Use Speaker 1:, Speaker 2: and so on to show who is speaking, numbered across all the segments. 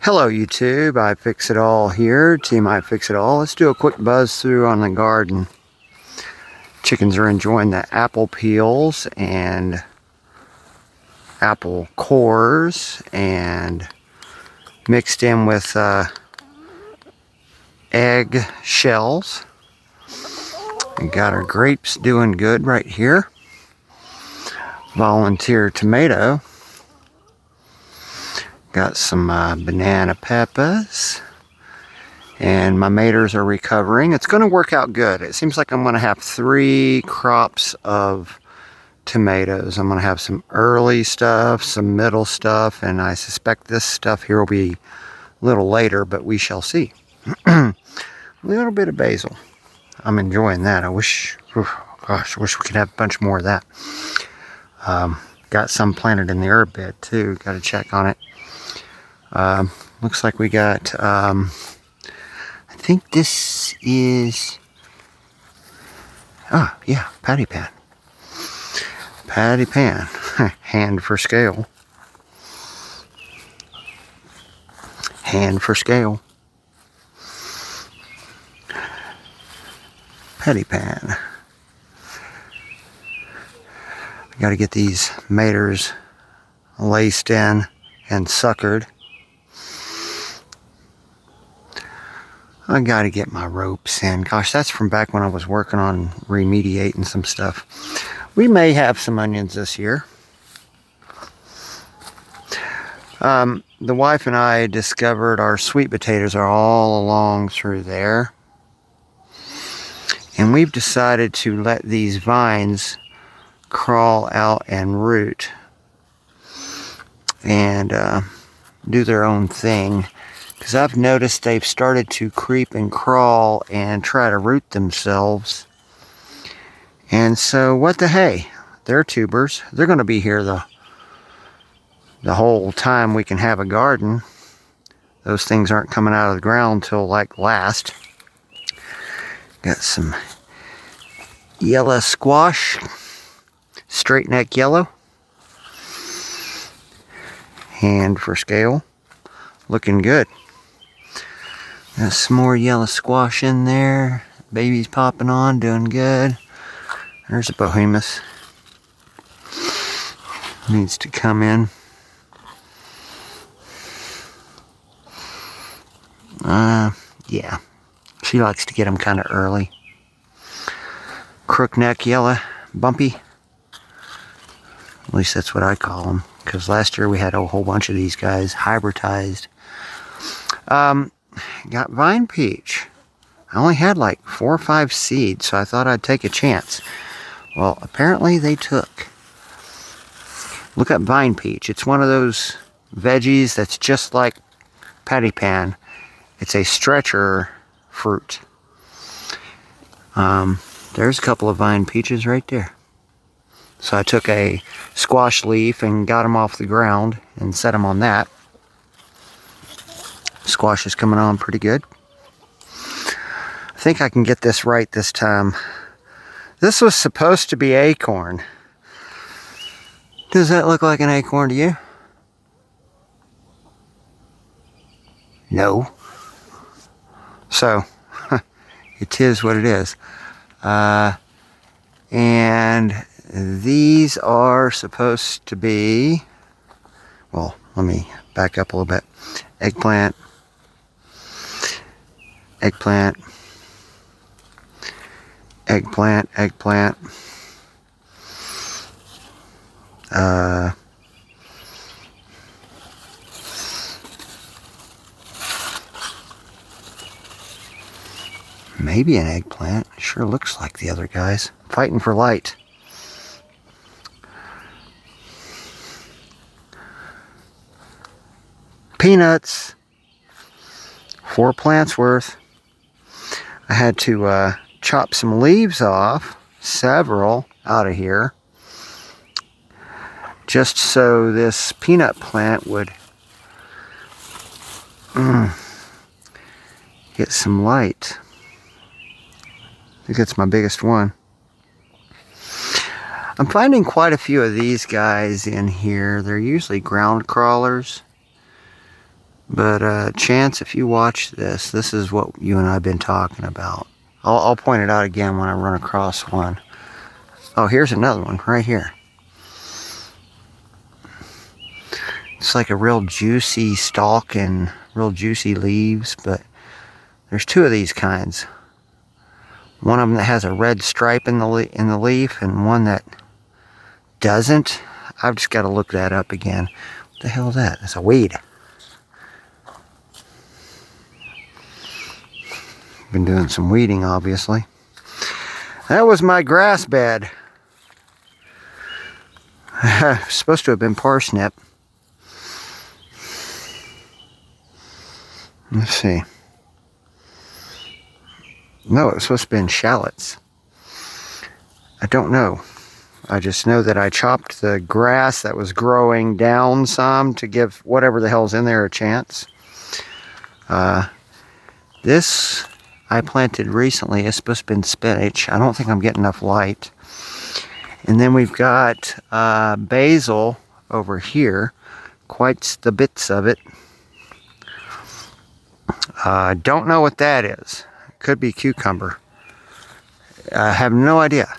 Speaker 1: Hello YouTube, I Fix It All here, Team I Fix It All. Let's do a quick buzz through on the garden. Chickens are enjoying the apple peels and apple cores and mixed in with egg shells. We got our grapes doing good right here. Volunteer tomato. Got some banana peppers, and my maters are recovering. It's going to work out good. It seems like I'm going to have 3 crops of tomatoes. I'm going to have some early stuff, some middle stuff, and I suspect this stuff here will be a little later, but we shall see. A little bit of basil. I'm enjoying that. I wish, gosh, I wish we could have a bunch more of that. Got some planted in the herb bed too. Got to check on it. Looks like we got, I think this is, yeah, patty pan. Patty pan, hand for scale. Hand for scale. Patty pan. We got to get these maters laced in and suckered. I got to get my ropes in. Gosh, that's from back when I was working on remediating some stuff. We may have some onions this year. The wife and I discovered our sweet potatoes are all along through there. And we've decided to let these vines crawl out and root and do their own thing. Because I've noticed they've started to creep and crawl and try to root themselves. And so, what the hey? They're tubers. They're going to be here the whole time we can have a garden. Those things aren't coming out of the ground till like last. Got some yellow squash. Straight neck yellow. Hand for scale. Looking good. Got some more yellow squash in there. Baby's popping on, doing good. There's a behemoth. Needs to come in. Yeah. She likes to get them kind of early. Crook neck yellow, bumpy. At least that's what I call them. Because last year we had a whole bunch of these guys hybridized. Got vine peach. I only had like 4 or 5 seeds, so I thought I'd take a chance. Well, apparently they took. Look up vine peach. It's one of those veggies that's just like patty pan. It's a stretcher fruit. There's a couple of vine peaches right there. So I took a squash leaf and got them off the ground and set them on that. Squash is coming on pretty good. I think I can get this right this time. This was supposed to be acorn. Does that look like an acorn to you? No. So, it is what it is. And these are supposed to be, well, let me back up a little bit. Eggplant. Eggplant. Eggplant. Eggplant. Maybe an eggplant. Sure looks like the other guys. Fighting for light. Peanuts. 4 plants worth. I had to chop some leaves off, several out of here, just so this peanut plant would get some light. I think it's my biggest one. I'm finding quite a few of these guys in here. They're usually ground crawlers. But Chance, if you watch this, this is what you and I have been talking about. I'll point it out again when I run across one. Oh, here's another one right here. It's like a real juicy stalk and real juicy leaves, but there's two of these kinds. One of them that has a red stripe in the leaf, and one that doesn't. I've just got to look that up again. What the hell is that? It's a weed. Been doing some weeding, obviously. That was my grass bed. Supposed to have been parsnip. Let's see. No, it was supposed to be in shallots. I don't know. I just know that I chopped the grass that was growing down some to give whatever the hell's in there a chance. This I planted recently. It's supposed to be spinach. I don't think I'm getting enough light. And then we've got basil over here. Quite the bits of it. Don't know what that is. Could be cucumber. I have no idea.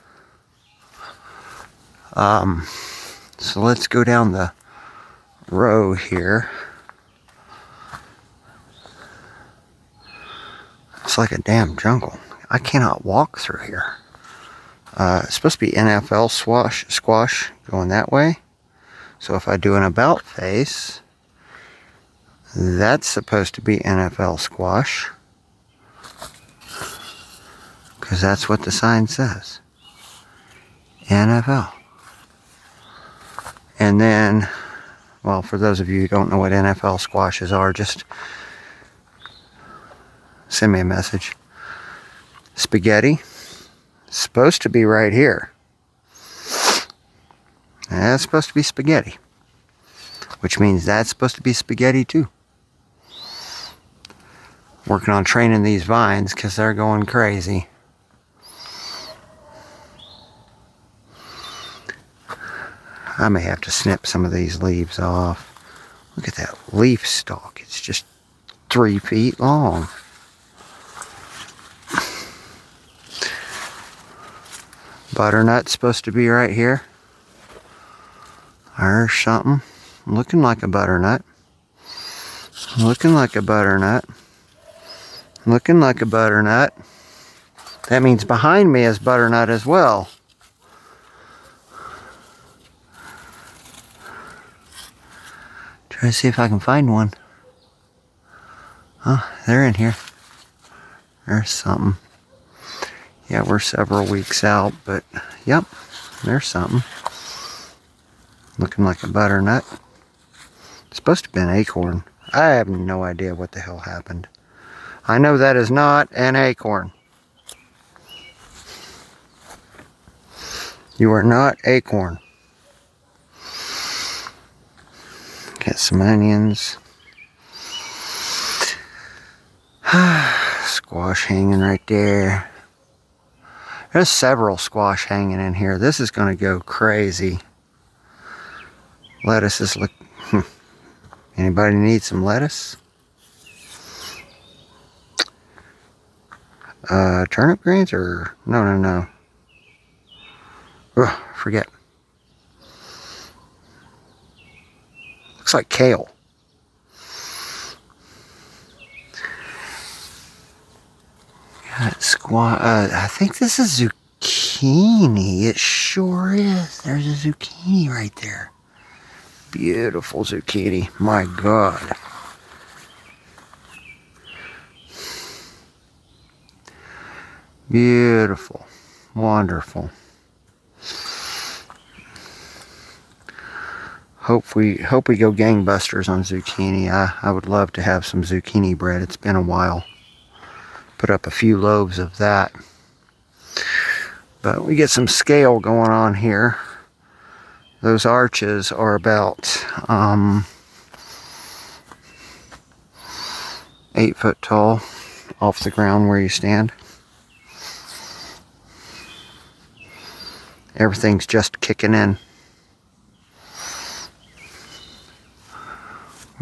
Speaker 1: So let's go down the row here. It's like a damn jungle. I cannot walk through here. It's supposed to be NFL squash going that way. So if I do an about face, that's supposed to be NFL squash. Because that's what the sign says. NFL. And then, well, for those of you who don't know what NFL squashes are, just send me a message. Spaghetti. Supposed to be right here. That's supposed to be spaghetti. Which means that's supposed to be spaghetti too. Working on training these vines because they're going crazy. I may have to snip some of these leaves off. Look at that leaf stalk. It's just 3 feet long. Butternut's supposed to be right here. There's something. Looking like a butternut. Looking like a butternut. Looking like a butternut. That means behind me is butternut as well. Try to see if I can find one. Oh, they're in here. There's something. Yeah, we're several weeks out, but yep, there's something. Looking like a butternut. It's supposed to be an acorn. I have no idea what the hell happened. I know that is not an acorn. You are not acorn. Got some onions. Squash hanging right there. There's several squash hanging in here. This is going to go crazy. Lettuces look... Anybody need some lettuce? Turnip greens or... No. Ugh, forget. Looks like kale. Got I think this is zucchini. It sure is. There's a zucchini right there. Beautiful zucchini. My God. Beautiful. Wonderful. Hope we go gangbusters on zucchini. I would love to have some zucchini bread. It's been a while. Put up a few loaves of that. But we get some scale going on here. Those arches are about 8 foot tall off the ground where you stand. Everything's just kicking in.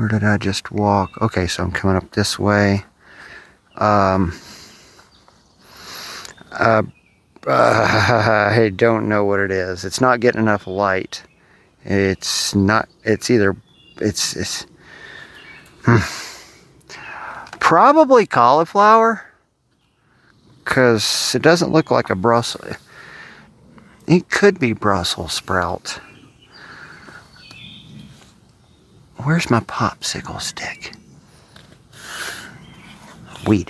Speaker 1: Where did I just walk? Okay, so I'm coming up this way. I don't know what it is. It's not getting enough light. It's not, it's either, it's probably cauliflower, because it doesn't look like a Brussels. It could be Brussels sprout. Where's my popsicle stick? Weed.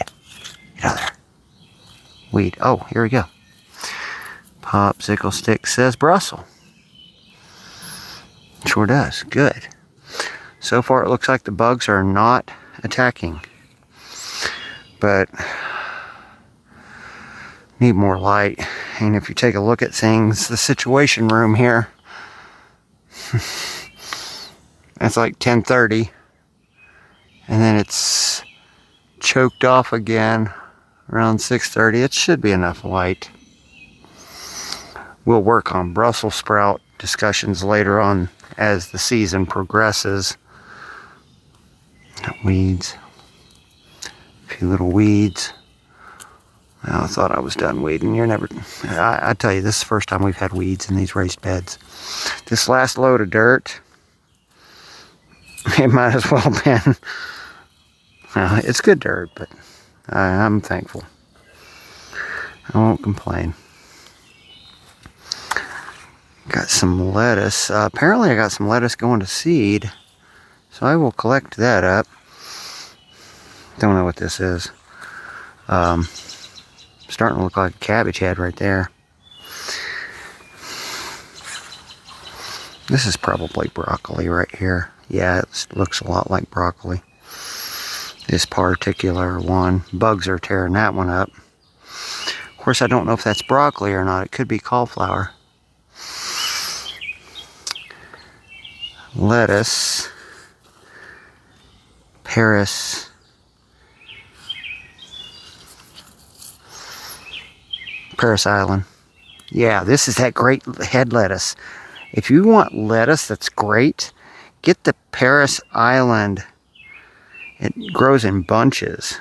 Speaker 1: Get out of there. Weed. Oh, here we go. Popsicle stick says Brussels. Sure does. Good. So far it looks like the bugs are not attacking. But need more light. And if you take a look at things, the situation room here, it's like 10:30, and then it's choked off again around 6:30. It should be enough light. We'll work on Brussels sprout discussions later on as the season progresses. Weeds. A few little weeds. Well, I thought I was done weeding. You're never... I tell you, this is the first time we've had weeds in these raised beds. This last load of dirt, it might as well have been... it's good dirt, but I'm thankful. I won't complain. Got some lettuce. Apparently I got some lettuce going to seed, so I will collect that up. Don't know what this is. Starting to look like a cabbage head right there. This is probably broccoli right here. Yeah, it looks a lot like broccoli. This particular one. Bugs are tearing that one up. Of course, I don't know if that's broccoli or not. It could be cauliflower. Lettuce. Paris. Paris Island. Yeah, this is that great head lettuce. If you want lettuce that's great, get the Paris Island. It grows in bunches,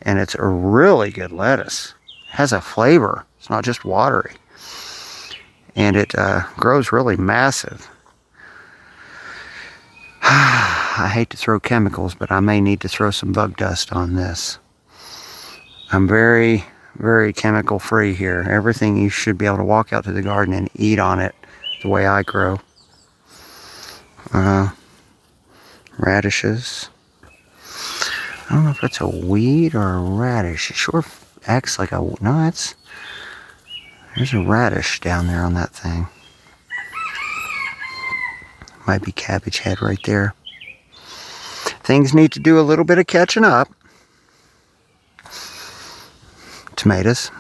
Speaker 1: and it's a really good lettuce. It has a flavor. It's not just watery. And it grows really massive. I hate to throw chemicals, but I may need to throw some bug dust on this. I'm very chemical free here. Everything you should be able to walk out to the garden and eat on it the way I grow. Radishes. I don't know if that's a weed or a radish. It sure acts like a... No, there's a radish down there on that thing. Might be cabbage head right there. Things need to do a little bit of catching up. Tomatoes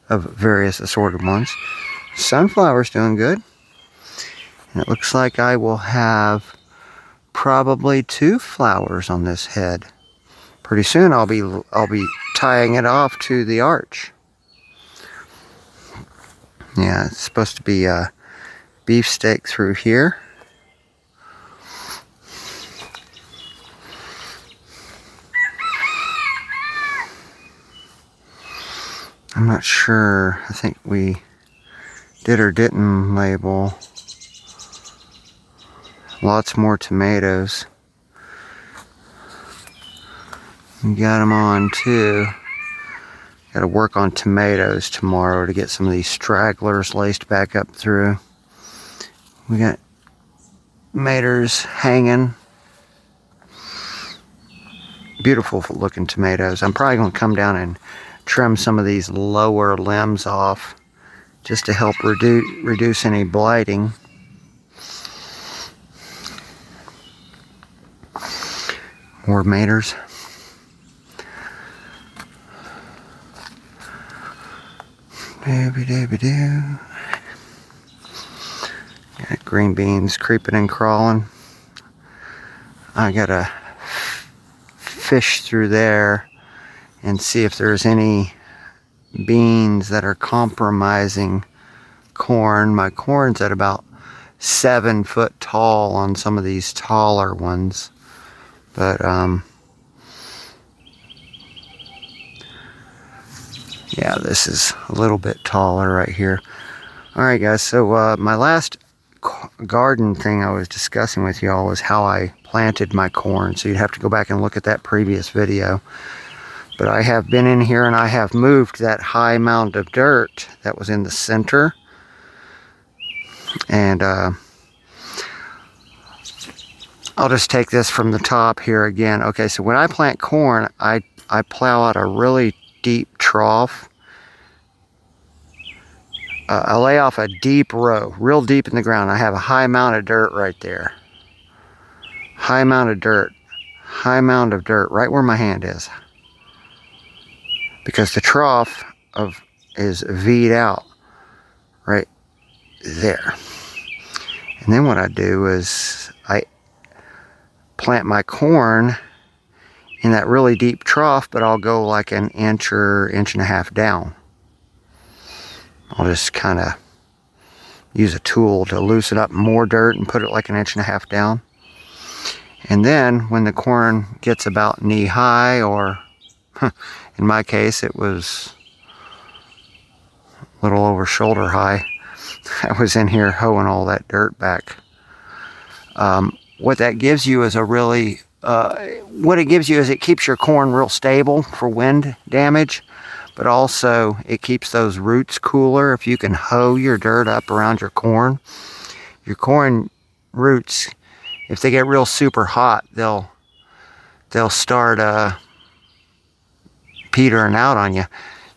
Speaker 1: of various assorted ones. Sunflower's doing good. And it looks like I will have probably 2 flowers on this head. Pretty soon I'll be tying it off to the arch. Yeah, it's supposed to be a beefsteak through here. I'm not sure. I think we did or didn't label. Lots more tomatoes. We got them on too. Got to work on tomatoes tomorrow to get some of these stragglers laced back up through. We got tomatoes hanging. Beautiful looking tomatoes. I'm probably going to come down and trim some of these lower limbs off just to help reduce any blighting. More tomatoes. Dooby-dooby-doo. Got green beans creeping and crawling. I gotta fish through there and see if there's any beans that are compromising corn. My corn's at about 7 foot tall on some of these taller ones. But yeah, this is a little bit taller right here. Alright guys, so my last garden thing I was discussing with y'all was how I planted my corn. So you'd have to go back and look at that previous video. But I have been in here and I have moved that high mound of dirt that was in the center. And I'll just take this from the top here again. Okay, so when I plant corn, I plow out a really deep trough. I lay off a deep row, real deep in the ground. I have a high mound of dirt right there. High mound of dirt. High mound of dirt right where my hand is. Because the trough is V'd out right there. And then what I do is I plant my corn in that really deep trough, but I'll go like an inch or inch and a half down. I'll just kind of use a tool to loosen up more dirt and put it like an inch and a half down. And then when the corn gets about knee high, or in my case it was a little over shoulder high, I was in here hoeing all that dirt back. What that gives you is a really, what it gives you is it keeps your corn real stable for wind damage, but also it keeps those roots cooler. If you can hoe your dirt up around your corn roots, if they get real super hot, they'll start petering out on you.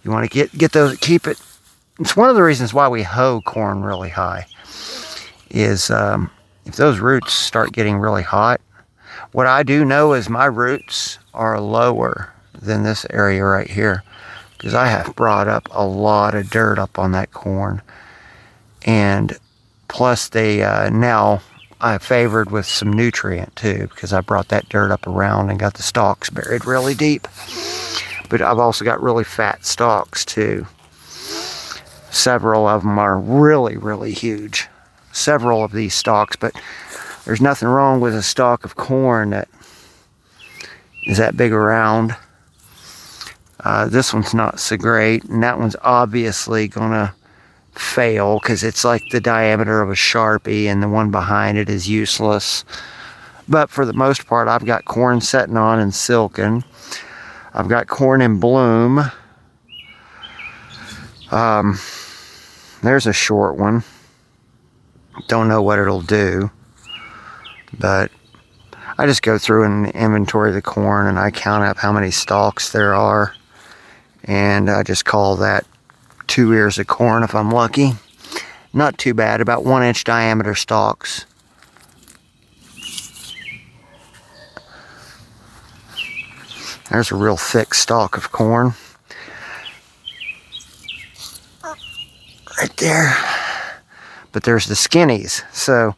Speaker 1: You want to get those, keep it. It's one of the reasons why we hoe corn really high, is if those roots start getting really hot. What I do know is my roots are lower than this area right here, because I have brought up a lot of dirt up on that corn. And plus they now I favored with some nutrient too, because I brought that dirt up around and got the stalks buried really deep. But I've also got really fat stalks too. Several of them are really, really huge. Several of these stalks, but there's nothing wrong with a stalk of corn that is that big around. This one's not so great, and that one's obviously gonna fail because it's like the diameter of a Sharpie, and the one behind it is useless. But for the most part, I've got corn setting on and silken. I've got corn in bloom. There's a short one. Don't know what it'll do, but I just go through and inventory the corn, and I count up how many stalks there are, and I just call that 2 ears of corn if I'm lucky. Not too bad, about 1-inch diameter stalks. There's a real thick stalk of corn right there. But there's the skinnies. So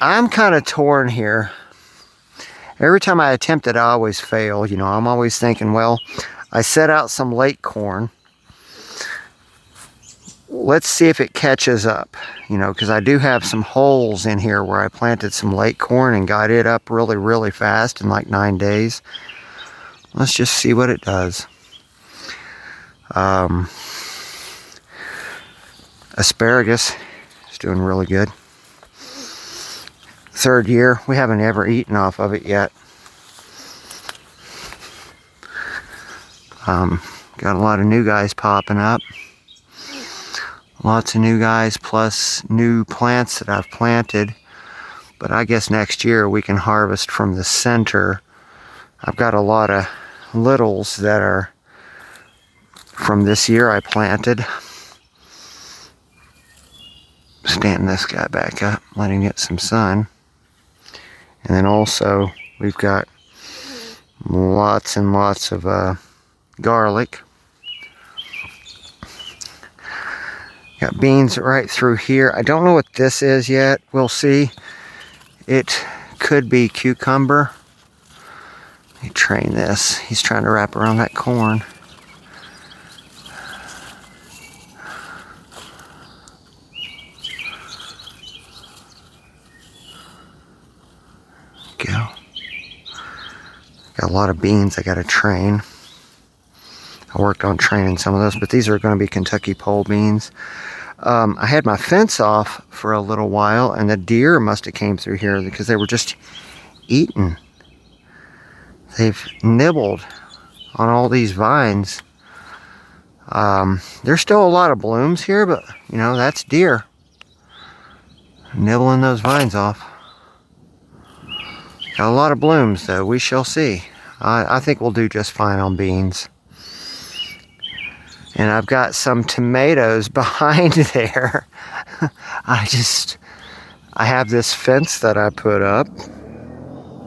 Speaker 1: I'm kind of torn here. Every time I attempt it, I always fail. You know, I'm always thinking, well, I set out some late corn. Let's see if it catches up, you know, because I do have some holes in here where I planted some late corn and got it up really, really fast in like 9 days. Let's just see what it does. Asparagus is doing really good. 3rd year, we haven't ever eaten off of it yet. Got a lot of new guys popping up. Lots of new guys plus new plants that I've planted. But I guess next year we can harvest from the center. I've got a lot of littles that are from this year I planted. Standing this guy back up, letting it get some sun. And then also we've got lots and lots of garlic. Got beans right through here. I don't know what this is yet. We'll see. It could be cucumber. Let me train this. He's trying to wrap around that corn. Go. Got a lot of beans I got to train. I worked on training some of those, but these are going to be Kentucky pole beans. I had my fence off for a little while, and the deer must have came through here because they were just eating. They've nibbled on all these vines. There's still a lot of blooms here, but you know, that's deer nibbling those vines off. Got a lot of blooms though, we shall see. I think we'll do just fine on beans. And I've got some tomatoes behind there. I have this fence that I put up.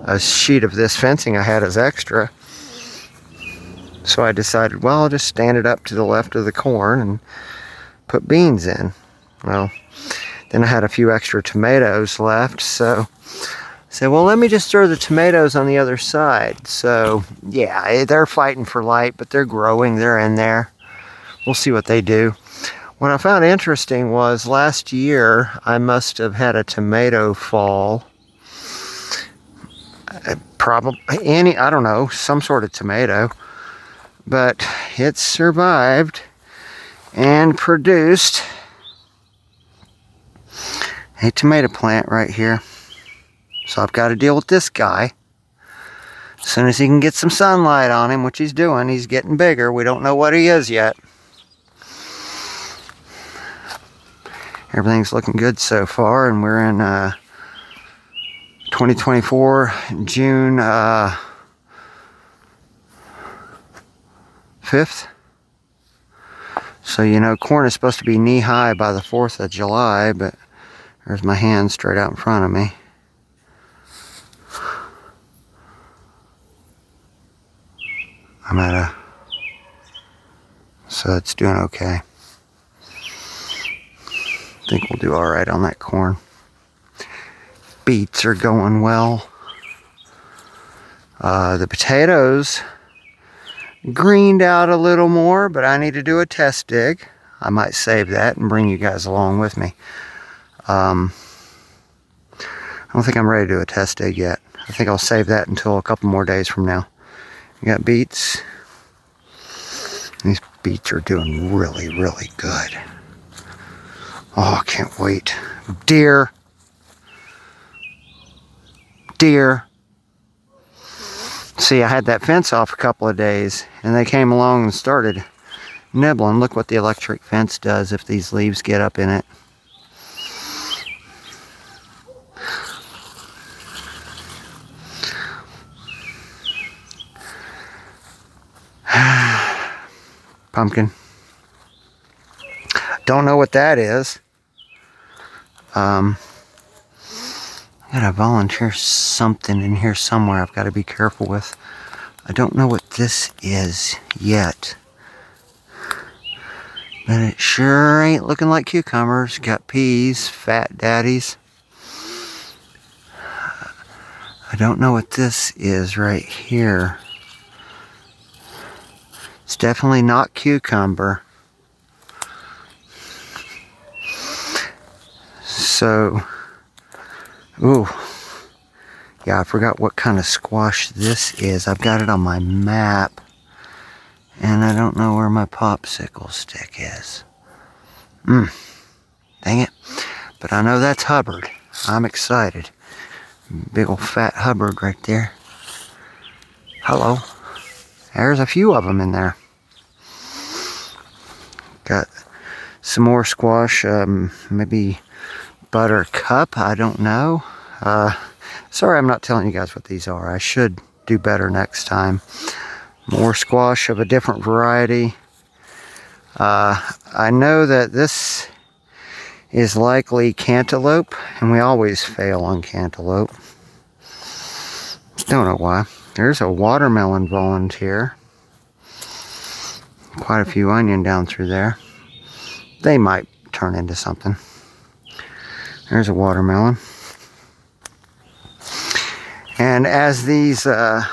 Speaker 1: A sheet of this fencing I had as extra. So I decided, well, I'll just stand it up to the left of the corn and put beans in. Well, then I had a few extra tomatoes left, so I said, well, let me just throw the tomatoes on the other side. So, yeah, they're fighting for light, but they're growing, they're in there. We'll see what they do. What I found interesting was last year, I must have had a tomato fall. Probably I don't know, some sort of tomato. But it survived and produced a tomato plant right here. So I've got to deal with this guy. As soon as he can get some sunlight on him, which he's doing, he's getting bigger. We don't know what he is yet. Everything's looking good so far, and we're in 2024, June 5th. So, you know, corn is supposed to be knee-high by the 4th of July, but there's my hand straight out in front of me. I'm at a... So it's doing okay. I think we'll do alright on that corn. Beets are going well. The potatoes greened out a little more, but I need to do a test dig. I might save that and bring you guys along with me. I don't think I'm ready to do a test dig yet. I think I'll save that until a couple more days from now. We got beets. These beets are doing really, really good. Oh, I can't wait. Deer. Deer. See, I had that fence off a couple of days, and they came along and started nibbling. Look what the electric fence does if these leaves get up in it. Pumpkin. Don't know what that is. I gotta volunteer something in here somewhere I've got to be careful with. I don't know what this is yet. But it sure ain't looking like cucumbers. Got peas, fat daddies. I don't know what this is right here. It's definitely not cucumber. So, ooh, yeah, I forgot what kind of squash this is. I've got it on my map, and I don't know where my popsicle stick is. Dang it. But I know that's Hubbard. I'm excited. Big old fat Hubbard right there. Hello. There's a few of them in there. Got some more squash, maybe buttercup, I don't know. Sorry I'm not telling you guys what these are. I should do better next time. More squash of a different variety. I know that this is likely cantaloupe, and we always fail on cantaloupe. Don't know why. There's a watermelon volunteer. Quite a few onion down through there. They might turn into something. There's a watermelon. And as these, and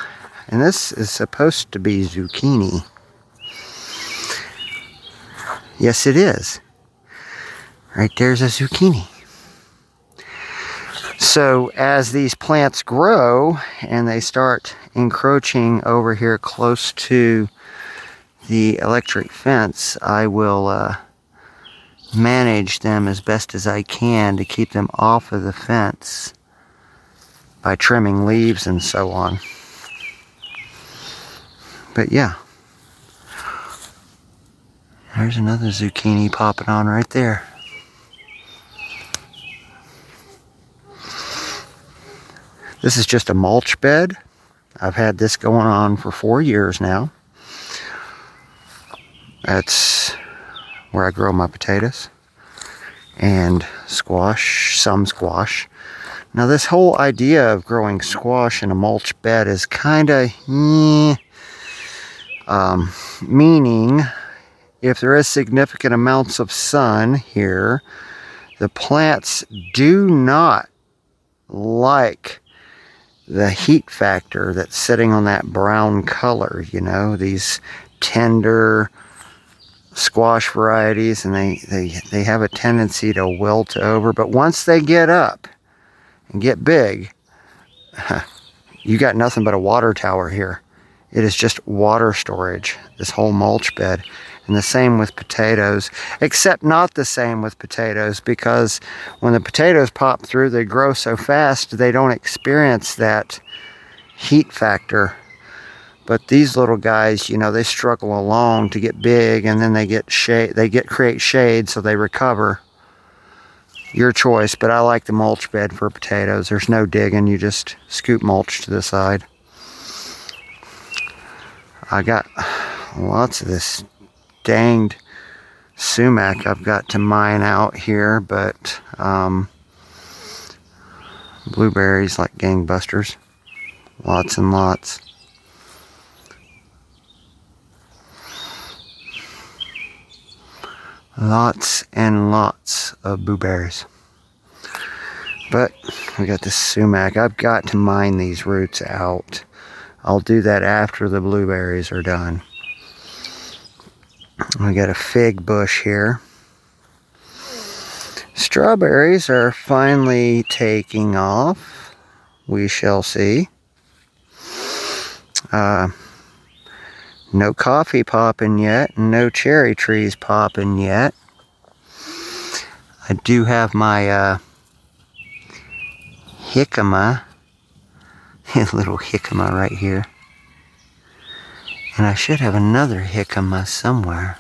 Speaker 1: this is supposed to be zucchini. Yes, it is. Right there's a zucchini. So as these plants grow and they start encroaching over here close to the electric fence, I will manage them as best as I can to keep them off of the fence by trimming leaves and so on. But yeah, there's another zucchini popping on right there. This is just a mulch bed. I've had this going on for 4 years now. That's where I grow my potatoes and squash, some squash. Now this whole idea of growing squash in a mulch bed is kind of meaning if there is significant amounts of sun here, the plants do not like the heat factor that's sitting on that brown color, you know, these tender squash varieties, and they have a tendency to wilt over. But once they get up and get big, you got nothing but a water tower here. It is just water storage, this whole mulch bed. And the same with potatoes, except not the same with potatoes, because when the potatoes pop through, they grow so fast they don't experience that heat factor. But these little guys, you know, they struggle along to get big, and then they get shade, create shade, so they recover. Your choice, but I like the mulch bed for potatoes. There's no digging, you just scoop mulch to the side. I got lots of this danged sumac I've got to mine out here, but blueberries like gangbusters. Lots and lots. Lots and lots of blueberries. But we got this sumac. I've got to mine these roots out. I'll do that after the blueberries are done. We got a fig bush here. Strawberries are finally taking off. We shall see. No coffee popping yet, no cherry trees popping yet. I do have my jicama, little jicama right here. And I should have another jicama somewhere.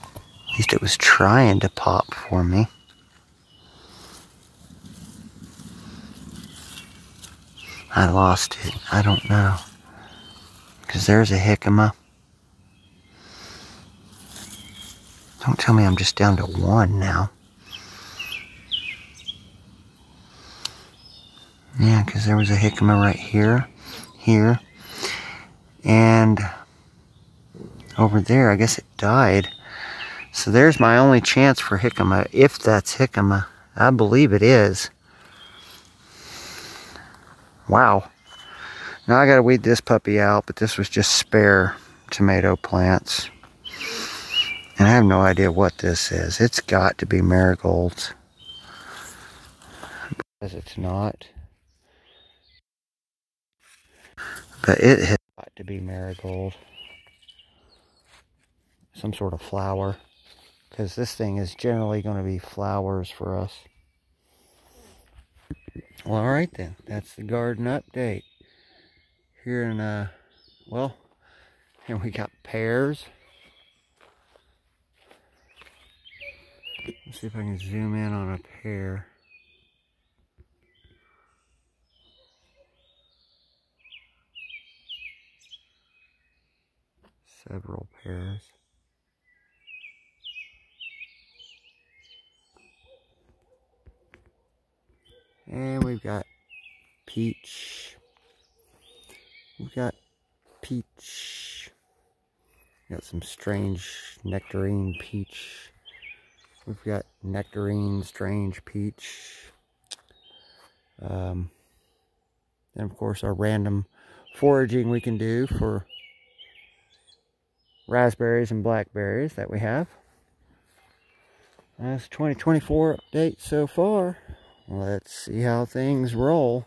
Speaker 1: At least it was trying to pop for me. I lost it. I don't know. Because there's a jicama. Don't tell me I'm just down to one now. Yeah, because there was a jicama right here, here, and over there. I guess it died. So there's my only chance for jicama, if that's jicama. I believe it is. Wow. Now I gotta weed this puppy out, but this was just spare tomato plants. And I have no idea what this is. It's got to be marigolds. Because it's not. But it has got to be marigold. Some sort of flower. Because this thing is generally going to be flowers for us. Well, alright then. That's the garden update. Here in, well, here we got pears. Let's see if I can zoom in on a pear. Several pears. And we've got peach. We've got peach. Got some strange nectarine peach. We've got nectarine strange peach. And of course our random foraging we can do for raspberries and blackberries that we have. That's 2024 update so far. let's see how things roll.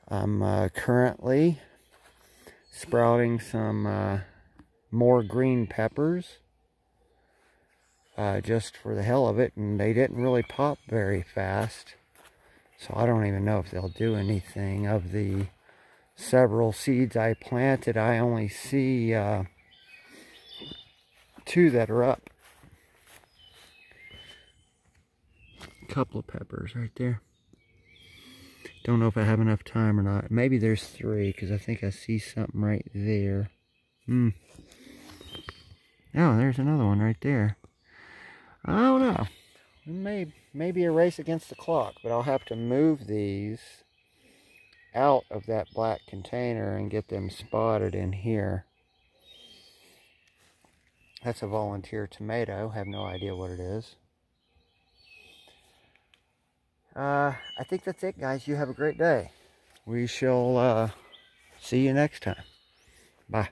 Speaker 1: I'm currently sprouting some more green peppers just for the hell of it, and they didn't really pop very fast, so I don't even know if they'll do anything. Of the several seeds I planted, I only see 2 that are up. A couple of peppers right there. Don't know if I have enough time or not. Maybe there's 3, because I think I see something right there. Oh, there's another one right there. I don't know. It may be a race against the clock, but I'll have to move these out of that black container and get them spotted in here. That's a volunteer tomato. Have no idea what it is. I think that's it, guys. You have a great day. We shall see you next time. Bye.